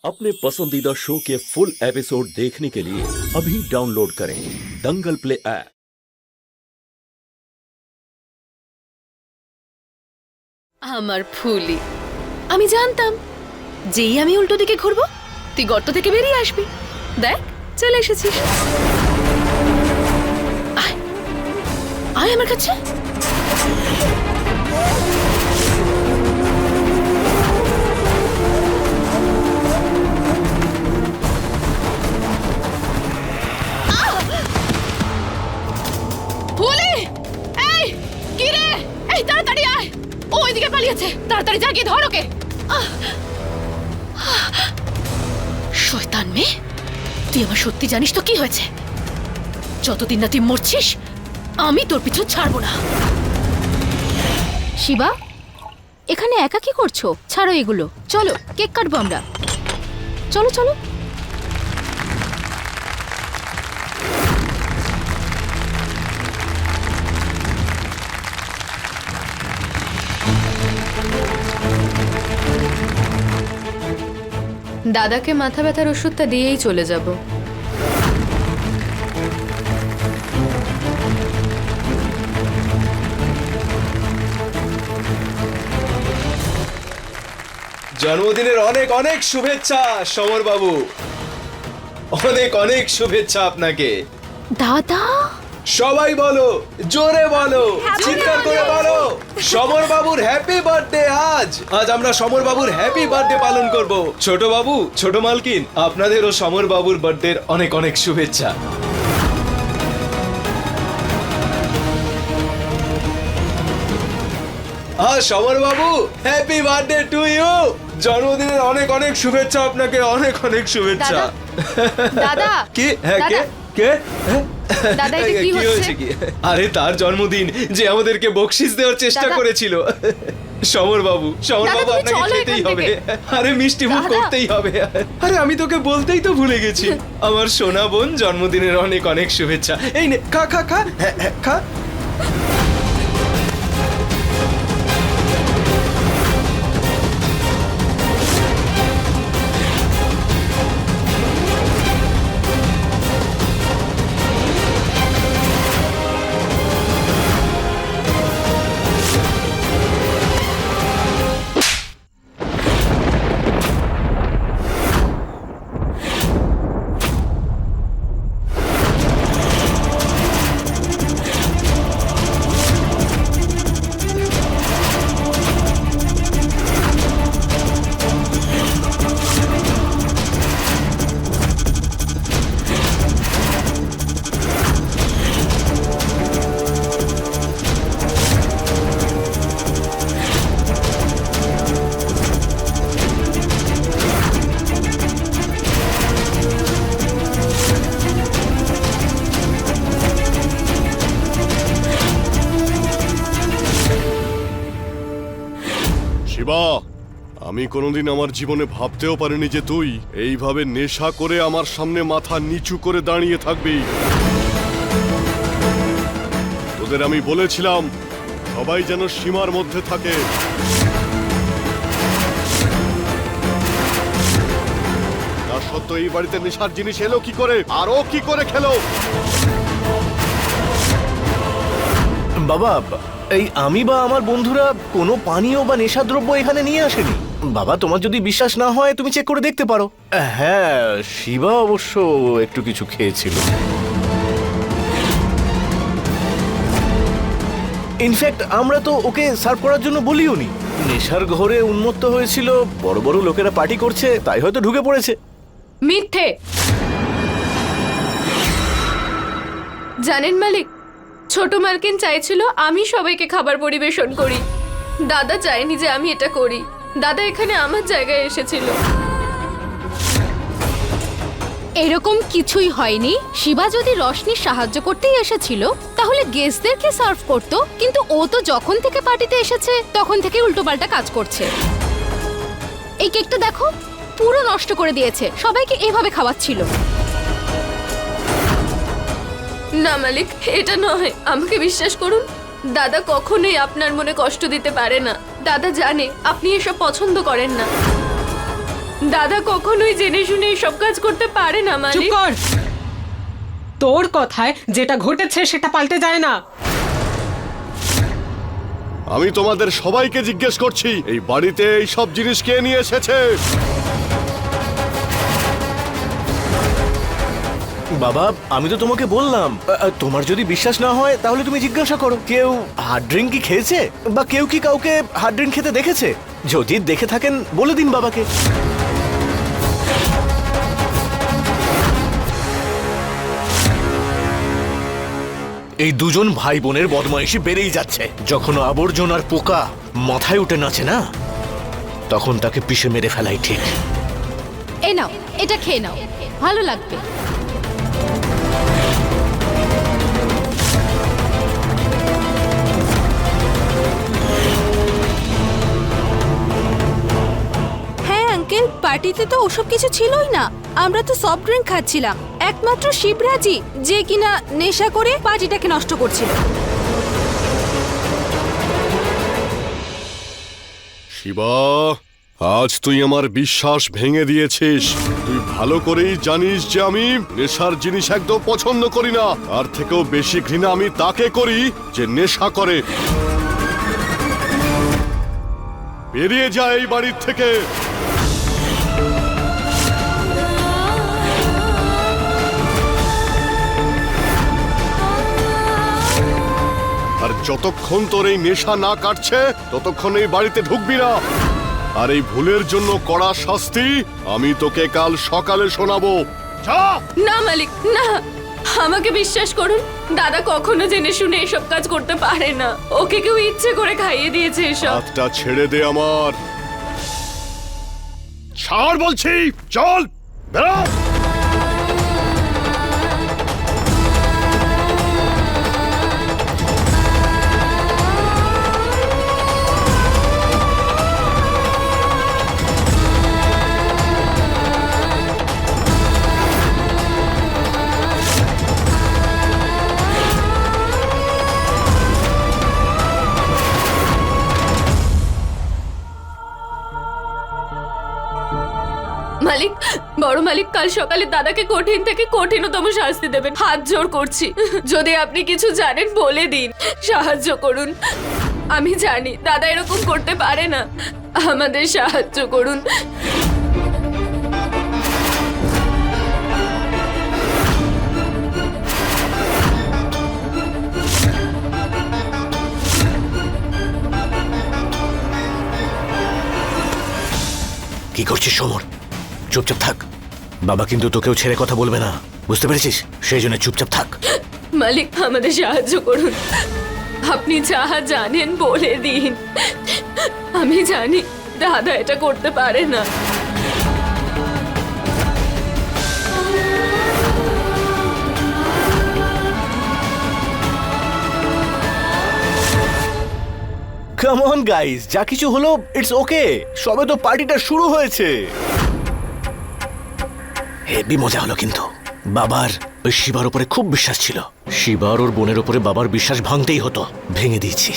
अपने पसंदीदा शो के फुल एपिसोड देखने के लिए अभी डाउनलोड करें दंगल प्ले ऐप। আমার ফুলি আমি জানতাম যেই আমি উল্টো দিকে ঘুরবো তুই গর্ত থেকে বেরিয়ে আসবি। দেখ চলে এসেছিস। আয় আয় আমার কাছে। ফুলি এই কি রে, এই তাড়াতাড়ি আয়। ও ওইদিকে পালিয়েছে, তাড়াতাড়ি যা গিয়ে ধর ওকে। শয়তান মেয়ে, তুই আমার সত্যি জানিস তো কি হয়েছে? যতদিন না তুই মরছিস আমি তোর পিছু ছাড়বো না। শিবা, এখানে একা কি করছো? ছাড়ো এগুলো, চলো কেক কাটবো আমরা। চলো চলো। দাদাকে মাথা ব্যথার ওষুধটা দিয়েই চলে যাব। জন্মদিনের অনেক অনেক শুভেচ্ছা সমর বাবু, অনেক অনেক শুভেচ্ছা আপনাকে। দাদা, সবাই বলো, জোরে বলো, চিৎকার করে বলো, সমর বাবুর হ্যাপি বার্থডে। আজ আজ আমরা সমর বাবুর হ্যাপি বার্থডে পালন করব। ছোট বাবু, ছোট মালকিন, আপনাদেরও সমর বাবুর বার্থডের অনেক অনেক শুভেচ্ছা। সমর বাবু, হ্যাপি বার্থডে টু ইউ। জন্মদিনের অনেক অনেক শুভেচ্ছা আপনাকে, অনেক অনেক শুভেচ্ছা। দাদা কি? হ্যাঁ, কে কে? দাদা, এটা কি হচ্ছে? কি? আরে তার জন্মদিন, যে আমাদেরকে বকশিস দেওয়ার চেষ্টা দাদা। করেছিল। সমর বাবু দাদা, তুমি আপনাকে চলো খেতেই এখান হবে। থেকে। আরে মিষ্টি মুখ দাদা। করতেই হবে। আরে আমি তোকে বলতেই তো ভুলে গেছি। আমার সোনা বোন, জন্মদিনের অনেক অনেক শুভেচ্ছা। এই নে, খা খা খা। হ্যাঁ হ্যাঁ, খা। শিবা, আমি কোনোদিন আমার জীবনে ভাবতেও পারিনি যে তুই এইভাবে নেশা করে আমার সামনে মাথা নিচু করে দাঁড়িয়ে থাকবি। তোদের আমি বলেছিলাম সবাই যেন সীমার মধ্যে থাকে। তা সত্ত্বেও এই বাড়িতে নেশার জিনিস এলো কি করে, আর ও কি করে খেলো? বাবা, এই আমি বা আমার বন্ধুরা কোনো পানীয় বা নেশাদ্রব্য এখানে নিয়ে আসেনি। বাবা, তোমার যদি বিশ্বাস না হয় তুমি চেক করে দেখতে পারো। হ্যাঁ, শিবা অবশ্য একটু কিছু খেয়েছিল। ইনফ্যাক্ট আমরা তো ওকে সার্ভ করার জন্য বলিও নি। নেশার ঘরে উন্মত্ত হয়েছিল, বড় বড় লোকেরা পার্টি করছে, তাই হয়তো ঢুকে পড়েছে। মিথ্যে। জানেন মালিক, ছোট মালকিন চাইছিল আমি সবাইকে খাবার পরিবেশন করি। দাদা চায়নি যে আমি এটা করি। দাদা এখানে আমার জায়গায় এসেছিল। এরকম কিছুই হয়নি। শিবা যদি রশনির সাহায্য করতেই এসেছিল তাহলে গেস্টদেরকে সার্ভ করতো, কিন্তু ও তো যখন থেকে পার্টিতে এসেছে তখন থেকে উল্টোপাল্টা কাজ করছে। এই কেকটা দেখো, পুরো নষ্ট করে দিয়েছে। সবাইকে এভাবে খাওয়াচ্ছিল। না মালিক, এটা নয়, আমাকে বিশ্বাস করুন। দাদা কখনোই আপনার মনে কষ্ট দিতে পারে না। দাদা জানে আপনি এসব পছন্দ করেন না। দাদা কখনোই জেনে শুনে সব কাজ করতে পারে না চুপ মালিক। কর। তোর কথায় যেটা ঘটেছে সেটা পাল্টে যায় না। আমি তোমাদের সবাইকে জিজ্ঞেস করছি, এই বাড়িতে এই সব জিনিস কে নিয়ে এসেছে? বাবা আমি তো তোমাকে বললাম, তোমার যদি বিশ্বাস না হয় তাহলে তুমি জিজ্ঞাসা করো কেউ হার্ড ড্রিঙ্ক কি খেয়েছে, বা কেউ কি কাউকে হার্ড ড্রিঙ্ক খেতে দেখেছে? যদি দেখে থাকেন বলে দিন বাবাকে। এই দুজন ভাই বোনের বদমাইশি বেড়েই যাচ্ছে। যখন আবর্জনার পোকা মাথায় উঠে নাচে না, তখন তাকে পিষে মেরে ফেলাই ঠিক। এই নাও, এটা খেয়ে নাও, ভালো লাগবে। হ্যাঁ আঙ্কেল, পার্টিতে তো ওসব কিছু ছিলই না। আমরা তো সফট ড্রিঙ্ক খাচ্ছিলাম। একমাত্র শিবরাজি যে কিনা নেশা করে পার্টিটাকে নষ্ট করছিল। শিবা, আজ তুই আমার বিশ্বাস ভেঙে দিয়েছিস। তুই ভালো করেই জানিস যে আমি নেশার জিনিস একদম পছন্দ করি না। তার থেকেও বেশি ঘৃণা আমি তাকে করি যে নেশা করে। বেরিয়ে যা এই বাড়ির থেকে। আর যতক্ষণ তোর এই নেশা না কাটছে ততক্ষণ এই বাড়িতে ঢুকবি না। আর এই ভুলের জন্য কড়া শাস্তি আমি তোকে কাল সকালে শোনাবো। যা। না মালিক, না, আমাকে বিশ্বাস করুন, দাদা কখনো জেনে শুনে এসব কাজ করতে পারে না। ওকে কেউ ইচ্ছে করে খাইয়ে দিয়েছে এসব। হাতটা ছেড়ে দে আমার। ছাড় বলছি, চল বেরো। মালিক, বড় মালিক কাল সকালে দাদাকে কঠিন থেকে কঠিনতম শাস্তি দেবেন। হাত জোড় করছি, যদি আপনি কিছু জানেন বলে দিন, সাহায্য করুন। আমি জানি দাদা এরকম করতে পারে না, আমাদের সাহায্য করুন। কি করছিস সমর? চুপচাপ থাক। বাবা কিন্তু তোকেও ছেড়ে কথা বলবে না, বুঝতে পেরেছিস? সেই জন্য চুপচাপ থাক। মালিক আমাদের সাহায্য করুন, আপনি যা জানেন বলে দিন। আমি জানি দাদা এটা করতে পারে না। কাম অন গাইস, যা কিছু হলো ইটস ওকে। সবে তো পার্টিটা শুরু হয়েছে। হেভি মজা হলো কিন্তু। বাবার ওই শিবার উপরে খুব বিশ্বাস ছিল। শিবার ওর বোনের উপরে বাবার বিশ্বাস ভাঙতেই হতো, ভেঙে দিয়েছি।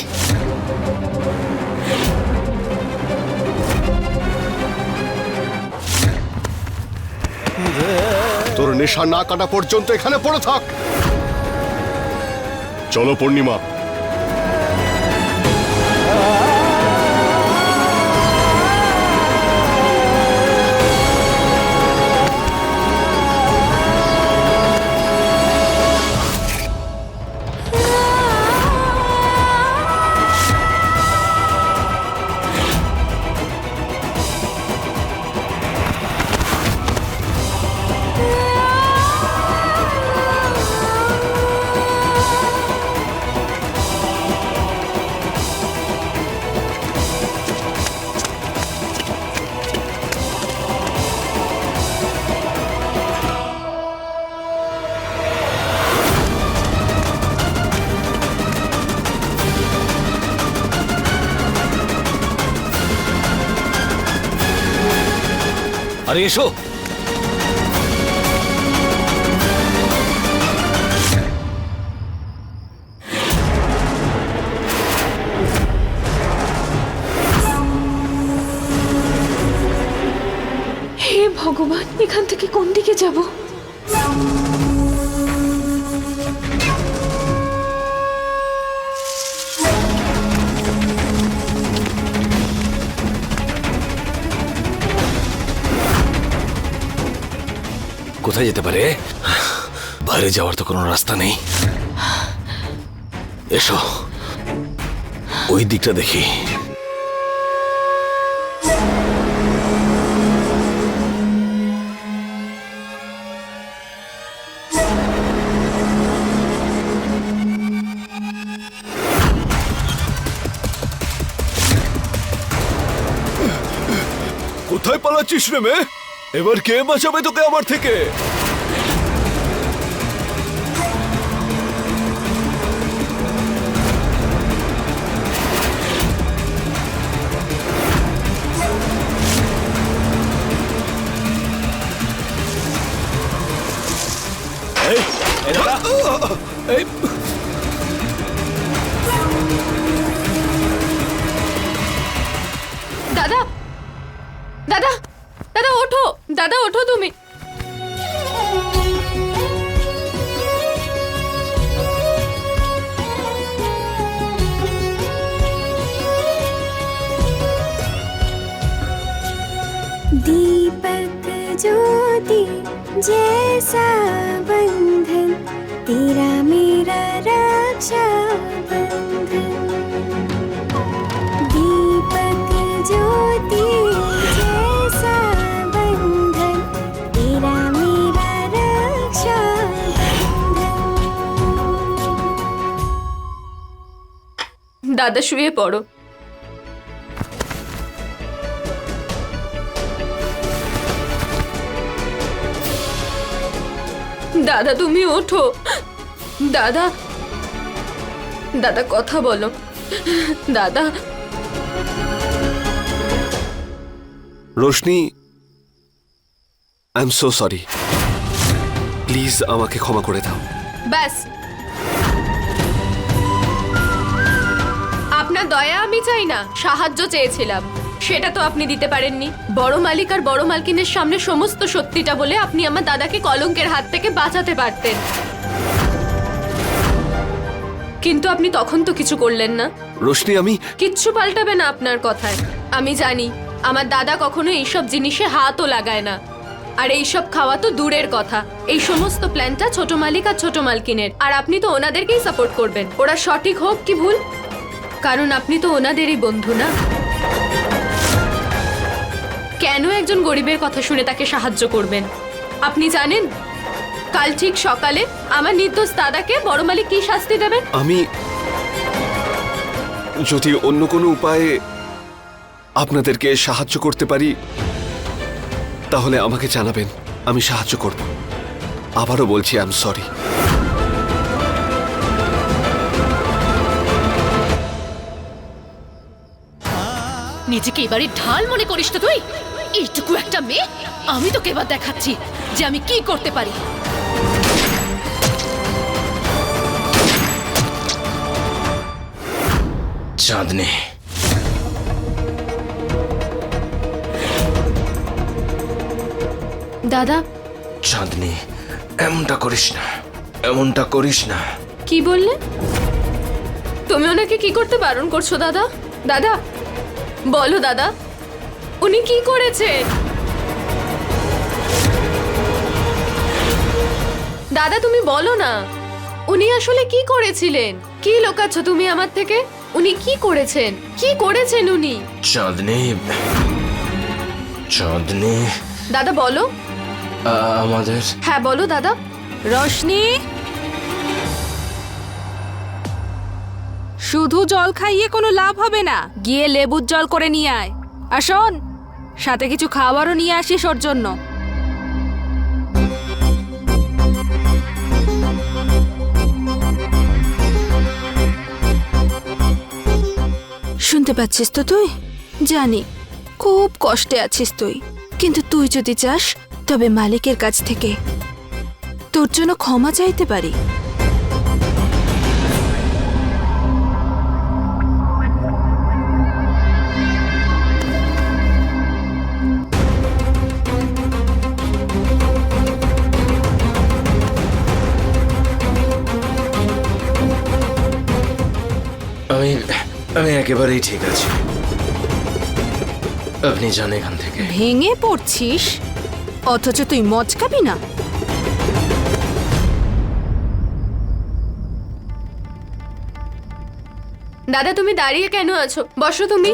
তোর নেশা না কাটা পর্যন্ত এখানে পড়ে থাক। চলো পূর্ণিমা। আরে এসো। ভগবান, এখান থেকে কোন দিকে যাব? কোথায় যেতে পারে? বাইরে যাওয়ার তো কোনো রাস্তা নেই। এসো, ওই দিকটা দেখি। কোথায় পালাচ্ছিস রে মেয়ে? এবার কে বাঁচাবে তোকে আমার থেকে? এই দাদা, দাদা, দাদা ওঠো, দাদা ওঠো তুমি। दीपक ज्योति जैसा बंधन, तेरा मेरा रक्षा बंधन। दीपक ज्योति जैसा बंधन, तेरा मेरा रक्षा बंधन। দাদা শুয়ে পড়ো। দাদা তুমি ওঠো। দাদা, দাদা কথা বলো। দাদা। Roshni, I am so sorry, please আমাকে ক্ষমা করে দাও। ব্যাস, আপনার দয়া আমি চাই না, সাহায্য চেয়েছিলাম, সেটা তো আপনি দিতে পারেননি। বড় মালিক আর বড় মালকিনের সামনে সমস্ত সত্যিটা বলে আপনি আমার দাদাকে কলঙ্কের হাত থেকে বাঁচাতে পারতেন, কিন্তু আপনি তখন তো কিছু করলেন না। রোশনি, আমি কিচ্ছু পাল্টাবে না আপনার কথায়। আমি জানি আমার দাদা কখনো এইসব জিনিসে হাতও লাগায় না, আর এইসব খাওয়া তো দূরের কথা। এই সমস্ত প্ল্যানটা ছোট মালিক আর ছোট মালকিনের, আর আপনি তো ওনাদেরকেই সাপোর্ট করবেন, ওরা সঠিক হোক কি ভুল, কারণ আপনি তো ওনাদেরই বন্ধু না। কেন একজন গরিবের কথা শুনে তাকে সাহায্য করবেন? আপনি জানেন কাল ঠিক সকালে আমার নির্দোষ দাদাকে বড় মালিক কি শাস্তি দেবেন? আমি যদি অন্য কোনো উপায়ে আপনাদেরকে সাহায্য করতে পারি তাহলে আমাকে জানাবেন, আমি সাহায্য করব। আবারও বলছি আই এম সরি। নিজেকে এবারে ঢাল মনে করিস তো তুই? এইটুকু একটা মেয়ে, আমি তোকে এবার দেখাচ্ছি যে আমি কি করতে পারি। চাঁদনি, দাদা। চাঁদনি, এমনটা করিস না, এমনটা করিস না। কি বললে? তুমি ওনাকে কি করতে বারণ করছো দাদা? দাদা বলো দাদা, উনি কি করেছেন? দাদা তুমি বলো না, উনি আসলে কি করেছিলেন? কি লুকাচ্ছ তুমি আমার থেকে? উনি কি করেছেন? কি করেছেন উনি? চাঁদনি, চাঁদনি, দাদা বলো। আমাদের হ্যাঁ বলো দাদা। রোশনি, শুধু জল খাইয়ে কোনো লাভ হবে না, গিয়ে লেবুর জল করে নিয়ে আয়। আর শোন, সাথে কিছু খাবারও নিয়ে আসিস ওর জন্য। শুনতে পাচ্ছিস তো তুই? জানি খুব কষ্টে আছিস তুই, কিন্তু তুই যদি চাস তবে মালিকের কাছ থেকে তোর জন্য ক্ষমা চাইতে পারি। আমি একেবারেই ঠিক আছি। আপনি যান এখান থেকে। ভেঙে পড়ছিস অথচ তুই মচকাবি না। দাদা তুমি দাঁড়িয়ে কেন আছো? বসো তুমি।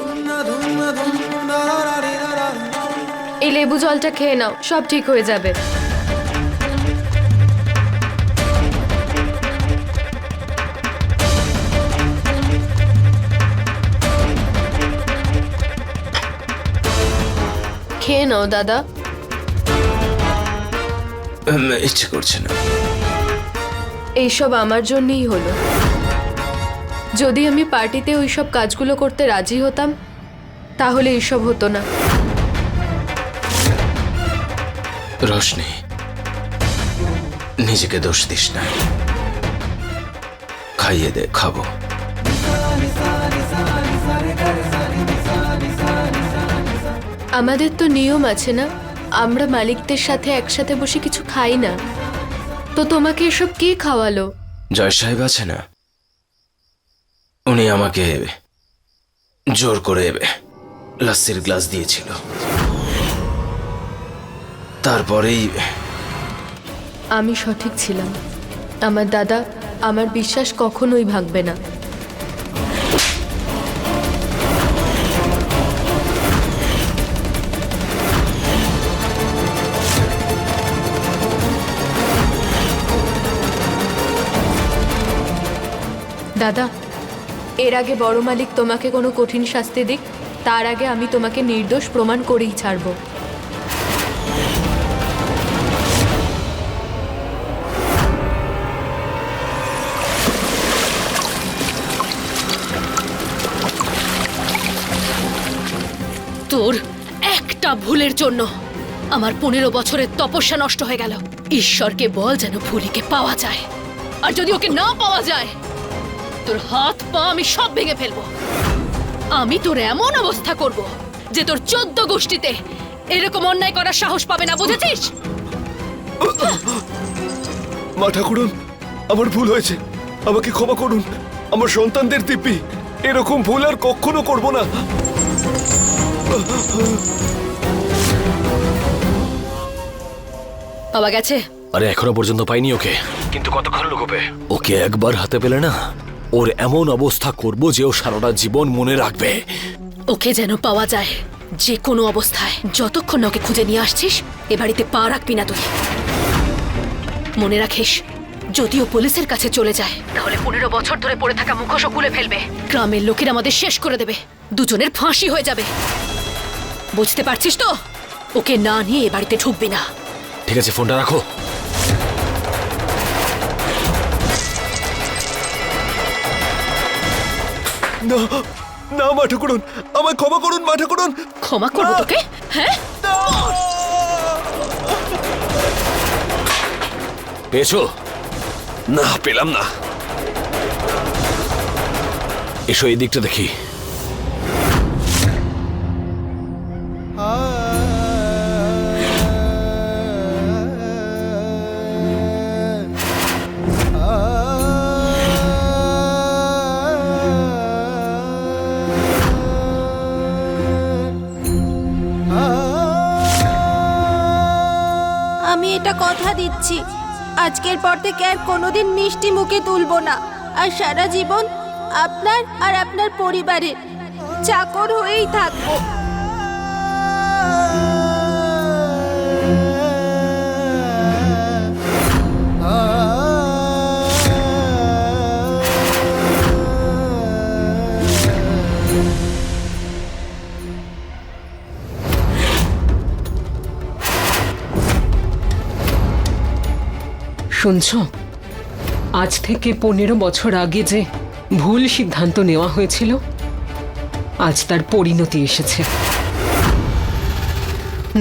এই লেবু জলটা খেয়ে নাও, সব ঠিক হয়ে যাবে। খেয়ে নাও দাদা। ইচ্ছে করছে না। এইসব আমার জন্যই হলো। যদি আমি পার্টিতে ওইসব কাজগুলো করতে রাজি হতাম তাহলে এইসব হতো না। রোশনি, নিজেকে দোষ দিস না। খাইয়ে দে, খাবো। আমাদের তো নিয়ম আছে না, আমরা মালিকদের সাথে একসাথে বসে কিছু খাই না। তো তোমাকে এসব কে খাওয়ালো? জয় সাহেব আছে না, উনি আমাকে জোর করে লাস্সির গ্লাস দিয়েছিল। তারপরেই আমি সঠিক ছিলাম। আমার দাদা আমার বিশ্বাস কখনোই ভাঙবে না। দাদা, এর আগে বড় মালিক তোমাকে কোনো কঠিন শাস্তি দিক, তার আগে আমি তোমাকে নির্দোষ প্রমাণ করেই ছাড়ব। তোর একটা ভুলের জন্য আমার 15 বছরের তপস্যা নষ্ট হয়ে গেল। ঈশ্বরকে বল যেন ভুলিকে পাওয়া যায়, আর যদি ওকে না পাওয়া যায় তোর হাত পা আমি সব ভেঙে ফেলবো। আমি তোর এমন অবস্থা করব যে তোর 14 গোষ্ঠীতে এরকম অন্যায় করার সাহস পাবে না, বুঝেছিস? মা ঠাকুরন, আমার ভুল হয়েছে, আমাকে ক্ষমা করুন। আমার সন্তানদের দিব্যি এরকম ভুল আর কখনো করব না। পাওয়া গেছে? আরে এখনো পর্যন্ত পাইনি ওকে। কিন্তু কতক্ষণ লুকোবে? ওকে একবার হাতে পেলে না, ওর এমন অবস্থা করব যে ও সারাটা জীবন মনে রাখবে। ওকে যেন পাওয়া যায় যে কোনো অবস্থায়। যতক্ষণ না ওকে খুঁজে নিয়ে আসছিস এ বাড়িতে পা রাখবি না তুই। মনে রাখিস, যদিও পুলিশের কাছে চলে যায় তাহলে 15 বছর ধরে পড়ে থাকা মুখোশও খুলে ফেলবে। গ্রামের লোকেরা আমাদের শেষ করে দেবে, দুজনের ফাঁসি হয়ে যাবে। বুঝতে পারছিস তো? ওকে না নিয়ে এ বাড়িতে ঢুকবি না। ঠিক আছে, ফোনটা রাখো। না না মা ঠাকুরন, আমায় ক্ষমা করুন মা ঠাকুরন। ক্ষমা করবো তোকে? হ্যাঁ, পেয়েছো? না, পেলাম না। এসো এই দিকটা দেখি। আমি এটা কথা দিচ্ছি, আজকের পর থেকে আর কোনোদিন মিষ্টি মুখে তুলবো না, আর সারা জীবন আপনার আর আপনার পরিবারের চাকর হয়েই থাকবো। শুনছ, আজ থেকে 15 বছর আগে যে ভুল সিদ্ধান্ত নেওয়া হয়েছিল আজ তার পরিণতি এসেছে।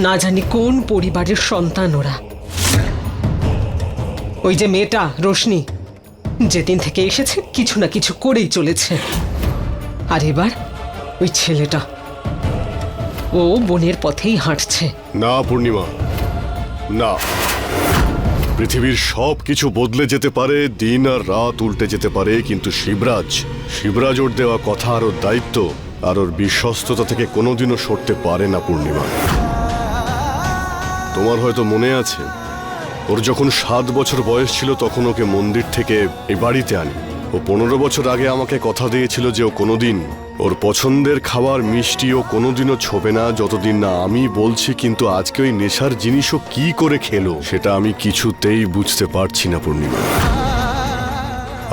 না জানি কোন পরিবারের সন্তান ওরা। ওই যে মেয়েটা রোশনি, যেদিন থেকে এসেছে কিছু না কিছু করেই চলেছে। আর এবার ওই ছেলেটা, ও বোনের পথেই হাঁটছে। না পূর্ণিমা, না। পৃথিবীর সব কিছু বদলে যেতে পারে, দিন আর রাত উল্টে যেতে পারে, কিন্তু শিবরাজ ওর দেওয়া কথা আর ওর দায়িত্ব আর ওর বিশ্বস্ততা থেকে কোনোদিনও সরতে পারে না পূর্ণিমা। তোমার হয়তো মনে আছে, ওর যখন 7 বছর বয়স ছিল তখন ওকে মন্দির থেকে এই বাড়িতে আনি। ও 15 বছর আগে আমাকে কথা দিয়েছিল যে ও কোনোদিন ওর পছন্দের খাবার মিষ্টি ও কোনোদিনও ছোবে না যতদিন না আমি বলছি। কিন্তু আজকে ওই নেশার জিনিসও কি করে খেলো সেটা আমি কিছুতেই বুঝতে পারছি না পূর্ণিমা।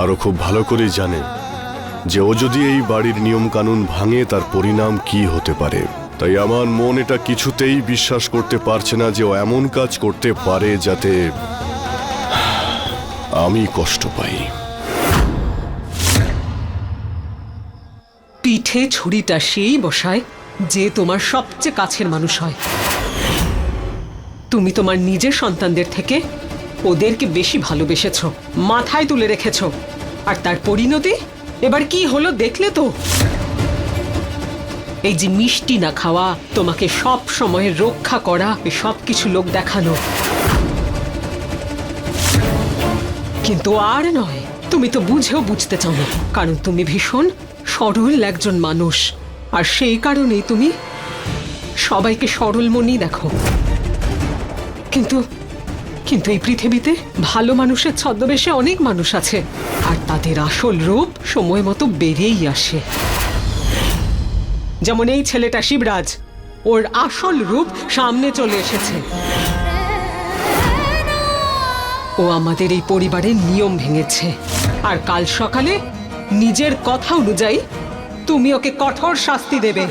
আরও খুব ভালো করেই জানে যে ও যদি এই বাড়ির নিয়ম কানুন ভাঙে তার পরিণাম কি হতে পারে। তাই আমার মন এটা কিছুতেই বিশ্বাস করতে পারছে না যে ও এমন কাজ করতে পারে যাতে আমি কষ্ট পাই। পিঠে ছুরিটা সেই বসায় যে তোমার সবচেয়ে কাছের মানুষ হয়। তুমি তোমার নিজের সন্তানদের থেকে ওদেরকে বেশি ভালোবেসেছো, মাথায় তুলে রেখেছো, আর তার পরিণতি এবার কি হলো দেখলে তো। এই যে মিষ্টি না খাওয়া, তোমাকে সব সময় রক্ষা করা, সব কিছু লোক দেখানো, কিন্তু আর নয়। তুমি তো বুঝেও বুঝতে চাও না, কারণ তুমি ভীষণ সরল একজন মানুষ, আর সেই কারণেই তুমি সবাইকে সরল মনেই দেখো। কিন্তু কিন্তু এই পৃথিবীতে ভালো মানুষের ছদ্মবেশে অনেক মানুষ আছে, আর তাদের আসল রূপ সময় মতো বেরিয়েই আসে। যেমন এই ছেলেটা শিবরাজ, ওর আসল রূপ সামনে চলে এসেছে। ও আমাদের এই পরিবারের নিয়ম ভেঙেছে, আর কাল সকালে নিজের কথা অনুযায়ী তুমি ওকে কঠোর শাস্তি দেবে।